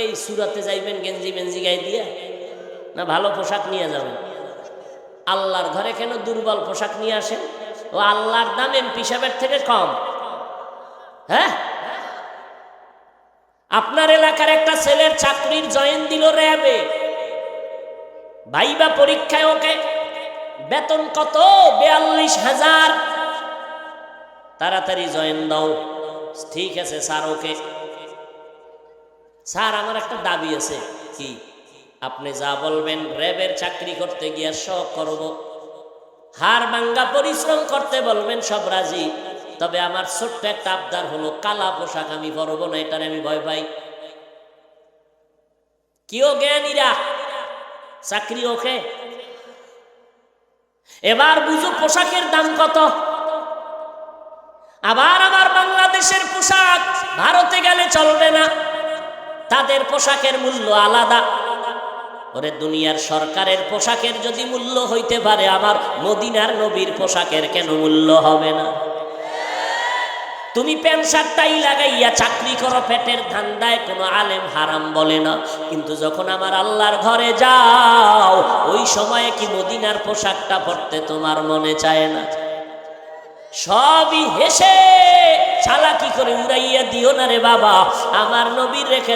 এই সুরাতে যাইবেন গেঞ্জি মেঞ্জি গায়ে দিয়ে, না ভালো পোশাক নিয়ে যাবেন? আল্লাহর ঘরে কেন দুর্বল পোশাক নিয়ে আসেন? ও আল্লাহর দাম এমপি সাহেবের থেকে কম? হ্যাঁ, আপনার এলাকার একটা ছেলের চাকরির জয়েন দিল র্যাবে, ভাইবা পরীক্ষায় ওকে বেতন কত? 42,000। তাড়াতাড়ি জয়েন দাও। ঠিক আছে স্যার, ওকে। স্যার আমার একটা দাবি আছে। কি? আপনি যা বলবেন, র্যাবের চাকরি করতে গিয়ে সব করব, হাড় ভাঙ্গা পরিশ্রম করতে বলবেন সব রাজি, তবে আমার ছোট্ট একটা আবদার হলো, কালা পোশাক আমি পরবো না, এটার আমি ভয় পাই। কিও জ্ঞানীরা, চাকরি ওকে। এবার বুঝো পোশাকের দাম কত। আবার আমার বাংলাদেশের পোশাক ভারতে গেলে চলবে না, তাদের পোশাকের মূল্য আলাদা। ওরে দুনিয়ার সরকারের পোশাকের যদি মূল্য হইতে পারে, আমার মদিনার নবীর পোশাকের কেন মূল্য হবে না? তুমি প্যান্ট শার্ট টাই লাগাইয়া চাকরি করো পেটের ধান্দায়, কোনো আলেম হারাম বলে না, কিন্তু যখন আমার আল্লাহর ঘরে যাও, ওই সময়ে কি মদিনার পোশাকটা পরতে তোমার মনে চায় না? সবই হেসে চালাকি করে উড়াইয়া দিও না রে বাবা, আমার নবীর রেখে